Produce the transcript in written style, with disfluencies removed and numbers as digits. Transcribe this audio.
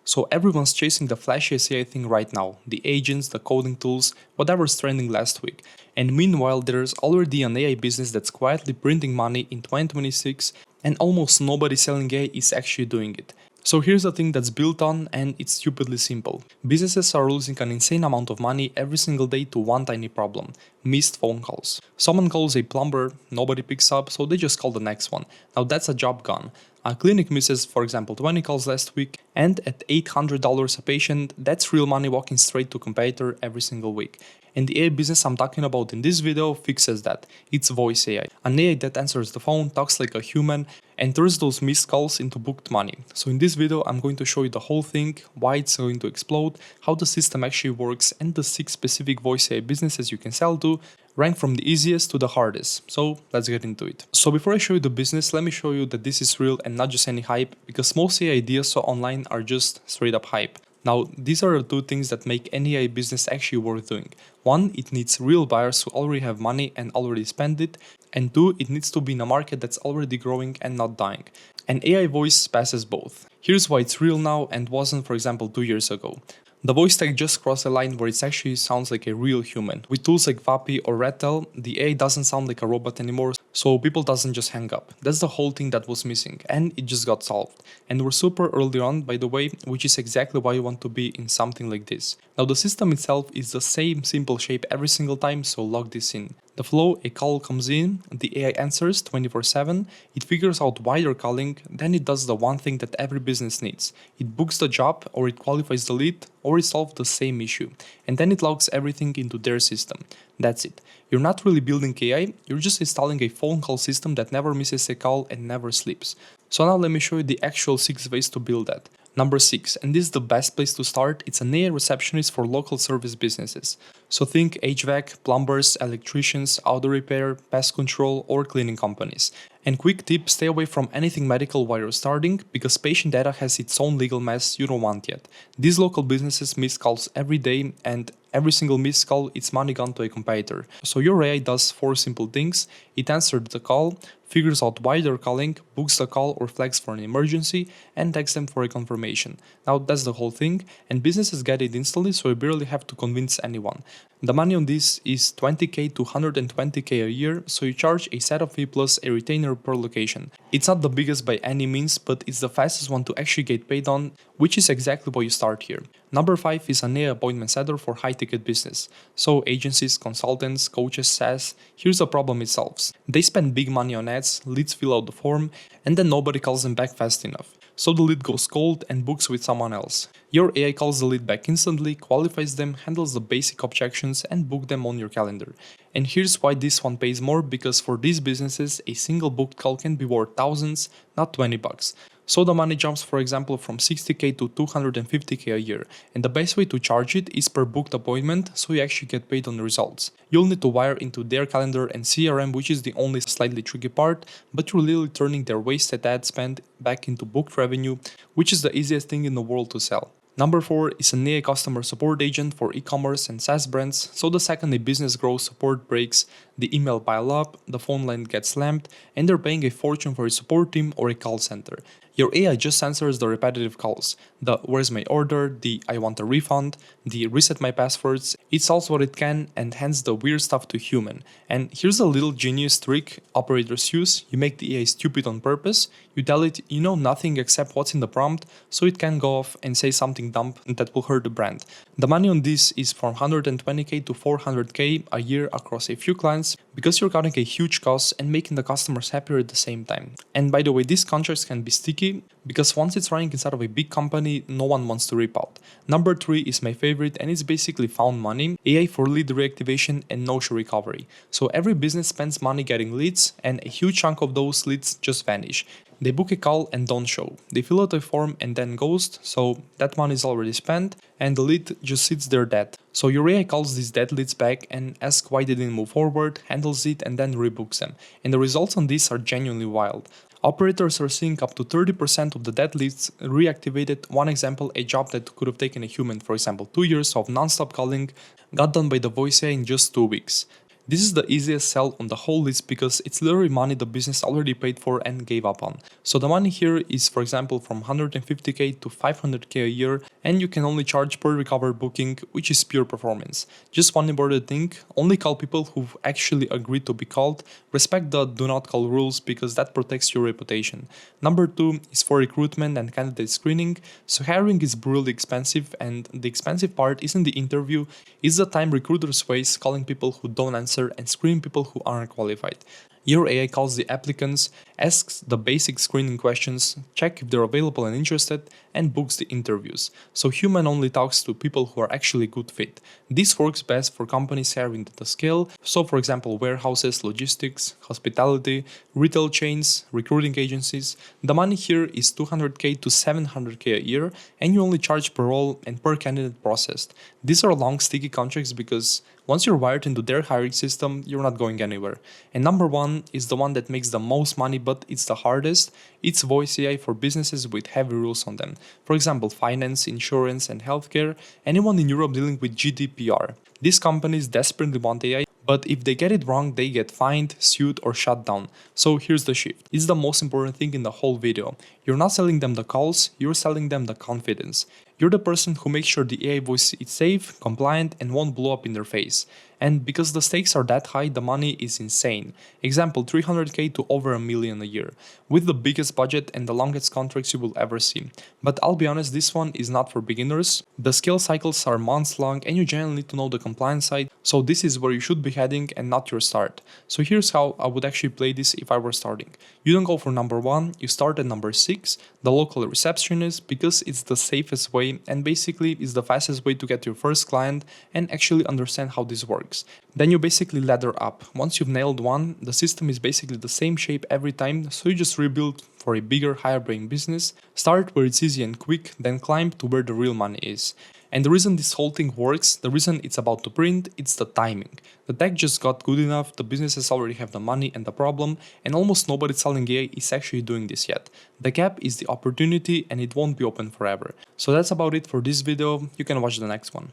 So everyone's chasing the flashiest AI thing right now, the agents, the coding tools, whatever's trending last week. And meanwhile, there's already an AI business that's quietly printing money in 2026, and almost nobody selling AI is actually doing it. So here's the thing that's built on, and it's stupidly simple. Businesses are losing an insane amount of money every single day to one tiny problem: missed phone calls. Someone calls a plumber, nobody picks up, so they just call the next one. Now that's a job gone. A clinic misses, for example, 20 calls last week, and at $800 a patient, that's real money walking straight to competitor every single week. And the AI business I'm talking about in this video fixes that. It's voice AI. An AI that answers the phone, talks like a human, and turns those missed calls into booked money. So in this video, I'm going to show you the whole thing, why it's going to explode, how the system actually works, and the 6 specific voice AI businesses you can sell to, rank from the easiest to the hardest. So let's get into it. So before I show you the business, let me show you that this is real and not just any hype, because most AI ideas so online are just straight up hype. Now, these are the 2 things that make any AI business actually worth doing. 1, it needs real buyers who already have money and already spend it. And 2, it needs to be in a market that's already growing and not dying. And AI voice passes both. Here's why it's real now and wasn't, for example, 2 years ago. The voice tag just crossed a line where it actually sounds like a real human. With tools like Vapi or Redtail, the AI doesn't sound like a robot anymore, so people doesn't just hang up. That's the whole thing that was missing, and it just got solved. And we're super early on, by the way, which is exactly why you want to be in something like this. Now the system itself is the same simple shape every single time, so log this in. The flow: a call comes in, the AI answers 24/7, it figures out why you're calling, then it does the one thing that every business needs. It books the job, or it qualifies the lead, or it solves the same issue, and then it logs everything into their system. That's it. You're not really building AI, you're just installing a phone call system that never misses a call and never sleeps. So now let me show you the actual 6 ways to build that. Number 6, and this is the best place to start, it's an AI receptionist for local service businesses. So think HVAC, plumbers, electricians, auto repair, pest control, or cleaning companies. And quick tip, stay away from anything medical while you're starting, because patient data has its own legal mess you don't want yet. These local businesses miss calls every day, and every single missed call, it's money gone to a competitor. So your AI does 4 simple things: it answers the call, figures out why they're calling, books the call or flags for an emergency, and tags them for a confirmation. Now that's the whole thing, and businesses get it instantly, so you barely have to convince anyone. The money on this is 20k to 120k a year, so you charge a setup fee plus a retainer per location. It's not the biggest by any means, but it's the fastest one to actually get paid on, which is exactly why you start here. Number 5 is an AI appointment setter for high-ticket business. So agencies, consultants, coaches, SaaS, here's the problem it solves. They spend big money on ads, leads fill out the form, and then nobody calls them back fast enough. So the lead goes cold and books with someone else. Your AI calls the lead back instantly, qualifies them, handles the basic objections, and book them on your calendar. And here's why this one pays more, because for these businesses, a single booked call can be worth thousands, not $20. So the money jumps, for example, from 60k to 250k a year, and the best way to charge it is per booked appointment, so you actually get paid on results. You'll need to wire into their calendar and CRM, which is the only slightly tricky part, but you're literally turning their wasted ad spend back into booked revenue, which is the easiest thing in the world to sell. Number 4 is an AI customer support agent for e-commerce and SaaS brands, so the second a business grows, support breaks, the email pile up, the phone line gets slammed, and they're paying a fortune for a support team or a call center. Your AI just answers the repetitive calls, the "where's my order", the "I want a refund", the "reset my passwords". It solves what it can and hands the weird stuff to human. And here's a little genius trick operators use: you make the AI stupid on purpose, you tell it you know nothing except what's in the prompt, so it can go off and say something dumb that will hurt the brand. The money on this is from 120k to 400k a year across a few clients, because you're cutting a huge cost and making the customers happier at the same time. And by the way, these contracts can be sticky, because once it's running inside of a big company, no one wants to rip out. Number 3 is my favorite, and it's basically found money: AI for lead reactivation and no-show recovery. So every business spends money getting leads, and a huge chunk of those leads just vanish. They book a call and don't show. They fill out a form and then ghost, so that money is already spent, and the lead just sits there dead. So your AI calls these dead leads back and asks why they didn't move forward, handles it, and then rebooks them. And the results on this are genuinely wild. Operators are seeing up to 30% of the dead leads reactivated. One example, a job that could have taken a human, for example, 2 years of non-stop calling, got done by the voice AI in just 2 weeks. This is the easiest sell on the whole list because it's literally money the business already paid for and gave up on. So the money here is, for example, from 150k to 500k a year, and you can only charge per recovered booking, which is pure performance. Just one important thing, only call people who've actually agreed to be called, respect the do not call rules because that protects your reputation. Number 2 is for recruitment and candidate screening. So hiring is brutally expensive, and the expensive part isn't the interview, it's the time recruiters waste calling people who don't answer and screening people who aren't qualified. Your AI calls the applicants, asks the basic screening questions, check if they're available and interested, and books the interviews. So human only talks to people who are actually a good fit. This works best for companies hiring at the scale, so for example warehouses, logistics, hospitality, retail chains, recruiting agencies. The money here is 200k to 700k a year, and you only charge per role and per candidate processed. These are long sticky contracts because once you're wired into their hiring system, you're not going anywhere. And number 1 is the one that makes the most money, but it's the hardest. It's voice AI for businesses with heavy rules on them. For example, finance, insurance, and healthcare, anyone in Europe dealing with GDPR. These companies desperately want AI, but if they get it wrong, they get fined, sued, or shut down. So here's the shift. It's the most important thing in the whole video. You're not selling them the calls, you're selling them the confidence. You're the person who makes sure the AI voice is safe, compliant, and won't blow up in their face. And because the stakes are that high, the money is insane. Example, 300k to over a million a year, with the biggest budget and the longest contracts you will ever see. But I'll be honest, this one is not for beginners. The skill cycles are months long and you generally need to know the compliance side, so this is where you should be heading and not your start. So here's how I would actually play this if I were starting. You don't go for number 1, you start at number 6, the local receptionist, because it's the safest way and basically is the fastest way to get your first client and actually understand how this works. Then you basically ladder up. Once you've nailed one, the system is basically the same shape every time, so you just rebuild for a bigger, higher brain business. Start where it's easy and quick, then climb to where the real money is. And the reason this whole thing works, the reason it's about to print, it's the timing. The tech just got good enough, the businesses already have the money and the problem, and almost nobody selling AI is actually doing this yet. The gap is the opportunity and it won't be open forever. So that's about it for this video, you can watch the next one.